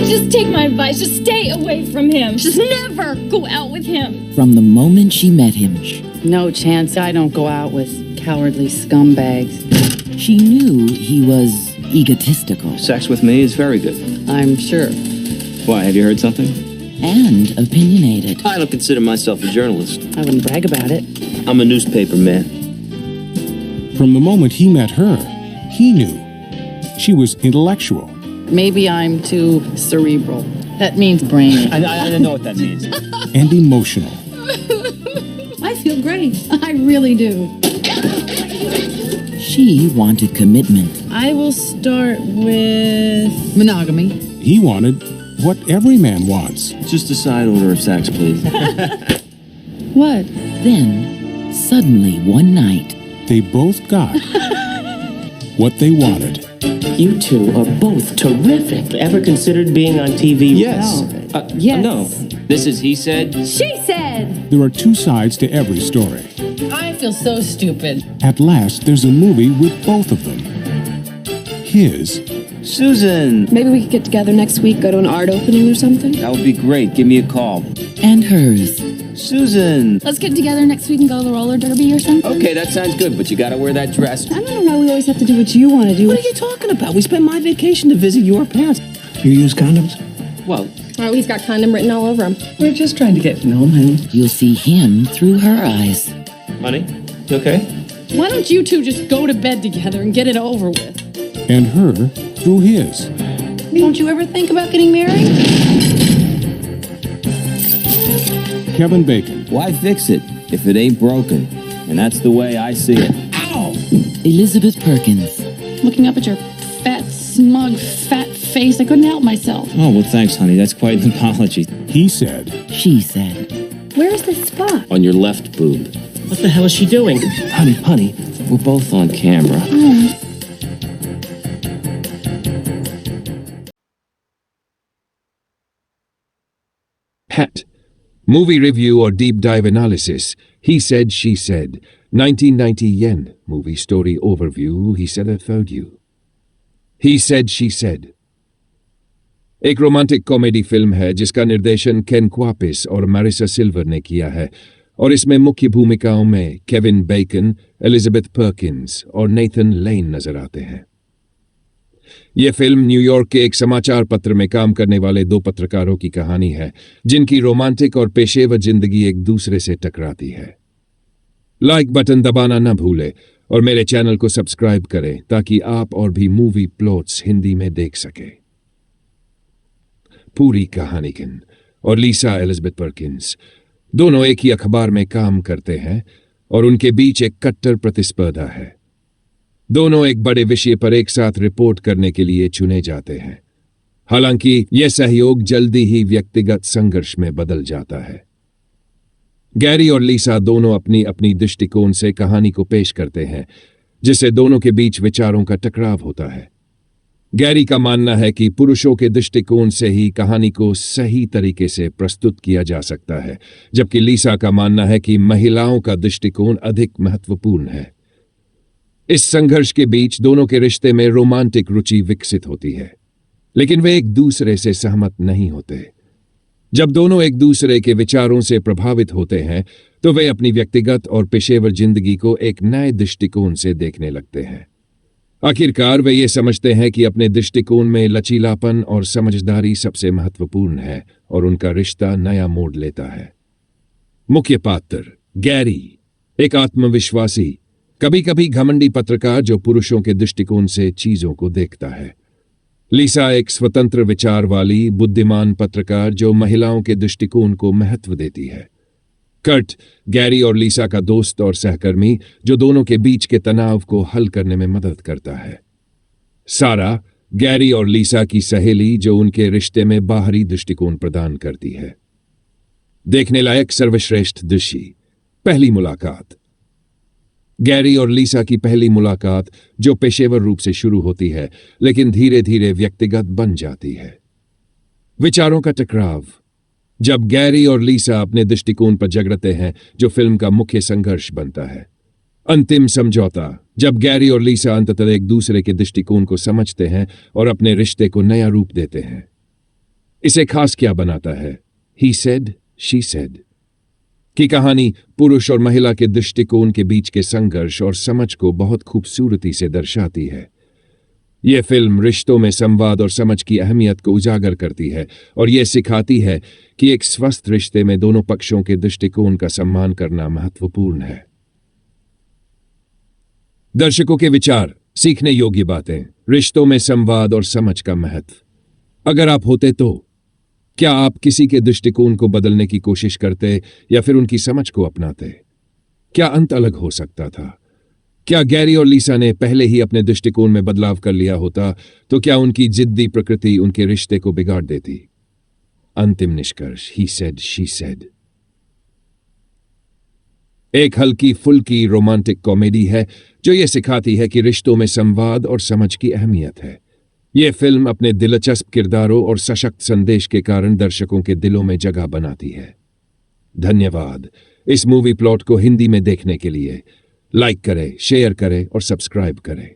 Just take my advice. Just stay away from him. Just never go out with him. From the moment she met him, No chance I don't go out with cowardly scumbags. she knew he was egotistical Sex with me is very good. I'm sure. Why, have you heard something? and opinionated. I don't consider myself a journalist. I wouldn't brag about it. I'm a newspaper man. From the moment he met her, he knew she was intellectual. Maybe I'm too cerebral. That means brainy. I don't know what that means. And emotional. I feel great. I really do. She wanted commitment. I will start with monogamy. He wanted what every man wants. Just a side order of sex, please. What? Then, suddenly one night, They both got what they wanted. You two are both terrific. Ever considered being on TV? Yes. Yes. No. This is he said. She said. There are two sides to every story. I feel so stupid. At last, there's a movie with both of them. His Susan. Maybe we could get together next week, go to an art opening or something. That would be great. Give me a call. and hers. Susan. Let's get together next week and go to the roller derby or something. Okay, that sounds good, but you gotta wear that dress. I don't know why we always have to do what you want to do. What are you talking about? We spent my vacation to visit your parents. You use condoms? Well, Oh, he's got condom written all over him. We're just trying to get to know him, honey. You'll see him through her eyes. honey, you okay? Why don't you two just go to bed together and get it over with? and her through his. Don't you ever think about getting married? Kevin Bacon, Why fix it if it ain't broken? And that's the way I see it. Elizabeth Perkins. Looking up at your fat, smug, fat face, I couldn't help myself. Oh, well, thanks, honey. That's quite an apology. he said, She said. Where's the spot? On your left boob. What the hell is she doing? Honey, we're both on camera. Hat. Movie review or deep dive analysis. He said, she said. 1990 yen. Movie story overview. He said a third you. He said, she said. एक romantic comedy film है जिसका निर्देशन केन क्वापिस और Marisa silver ने किया है और इसमें मुख्य भूमिकाओं में केविन बेकन, एलिजाबेथ पर्किंस और नेथन लेन नजर आते हैं। यह फिल्म न्यूयॉर्क के एक समाचार पत्र में काम करने वाले दो पत्रकारों की कहानी है जिनकी रोमांटिक और पेशेवर जिंदगी एक दूसरे से टकराती है। लाइक बटन दबाना न भूले और मेरे चैनल को सब्सक्राइब करें ताकि आप और भी मूवी प्लॉट्स हिंदी में देख सकें। पूरी कहानी किन और लीसा एलिजाबेथ पर्किंस दोनों एक ही अखबार में काम करते हैं और उनके बीच एक कट्टर प्रतिस्पर्धा है। दोनों एक बड़े विषय पर एक साथ रिपोर्ट करने के लिए चुने जाते हैं। हालांकि यह सहयोग जल्दी ही व्यक्तिगत संघर्ष में बदल जाता है। गैरी और लीसा दोनों अपनी अपनी दृष्टिकोण से कहानी को पेश करते हैं जिससे दोनों के बीच विचारों का टकराव होता है। गैरी का मानना है कि पुरुषों के दृष्टिकोण से ही कहानी को सही तरीके से प्रस्तुत किया जा सकता है, जबकि लीसा का मानना है कि महिलाओं का दृष्टिकोण अधिक महत्वपूर्ण है। इस संघर्ष के बीच दोनों के रिश्ते में रोमांटिक रुचि विकसित होती है, लेकिन वे एक दूसरे से सहमत नहीं होते। जब दोनों एक दूसरे के विचारों से प्रभावित होते हैं, तो वे अपनी व्यक्तिगत और पेशेवर जिंदगी को एक नए दृष्टिकोण से देखने लगते हैं। आखिरकार वे ये समझते हैं कि अपने दृष्टिकोण में लचीलापन और समझदारी सबसे महत्वपूर्ण है और उनका रिश्ता नया मोड़ लेता है। मुख्य पात्र गैरी, एक आत्मविश्वासी, कभी कभी घमंडी पत्रकार जो पुरुषों के दृष्टिकोण से चीजों को देखता है। लीसा एक स्वतंत्र विचार वाली बुद्धिमान पत्रकार जो महिलाओं के दृष्टिकोण को महत्व देती है। कर्ट, गैरी और लीसा का दोस्त और सहकर्मी जो दोनों के बीच के तनाव को हल करने में मदद करता है। सारा, गैरी और लीसा की सहेली जो उनके रिश्ते में बाहरी दृष्टिकोण प्रदान करती है। देखने लायक सर्वश्रेष्ठ दृश्य, पहली मुलाकात। गैरी और लीसा की पहली मुलाकात जो पेशेवर रूप से शुरू होती है लेकिन धीरे धीरे व्यक्तिगत बन जाती है। विचारों का टकराव, जब गैरी और लीसा अपने दृष्टिकोण पर झगड़ते हैं जो फिल्म का मुख्य संघर्ष बनता है। अंतिम समझौता, जब गैरी और लीसा अंततः एक दूसरे के दृष्टिकोण को समझते हैं और अपने रिश्ते को नया रूप देते हैं। इसे खास क्या बनाता है? ही सेड, शी सेड की कहानी पुरुष और महिला के दृष्टिकोण के बीच के संघर्ष और समझ को बहुत खूबसूरती से दर्शाती है। यह फिल्म रिश्तों में संवाद और समझ की अहमियत को उजागर करती है और यह सिखाती है कि एक स्वस्थ रिश्ते में दोनों पक्षों के दृष्टिकोण का सम्मान करना महत्वपूर्ण है। दर्शकों के विचार, सीखने योग्य बातें, रिश्तों में संवाद और समझ का महत्व। अगर आप होते तो क्या आप किसी के दृष्टिकोण को बदलने की कोशिश करते या फिर उनकी समझ को अपनाते? क्या अंत अलग हो सकता था? क्या गैरी और लीसा ने पहले ही अपने दृष्टिकोण में बदलाव कर लिया होता तो क्या उनकी जिद्दी प्रकृति उनके रिश्ते को बिगाड़ देती? अंतिम निष्कर्ष, ही सेड, शी सेड एक हल्की फुल्की रोमांटिक कॉमेडी है जो यह सिखाती है कि रिश्तों में संवाद और समझ की अहमियत है। यह फिल्म अपने दिलचस्प किरदारों और सशक्त संदेश के कारण दर्शकों के दिलों में जगह बनाती है। धन्यवाद। इस मूवी प्लॉट को हिंदी में देखने के लिए लाइक करें, शेयर करें और सब्सक्राइब करें।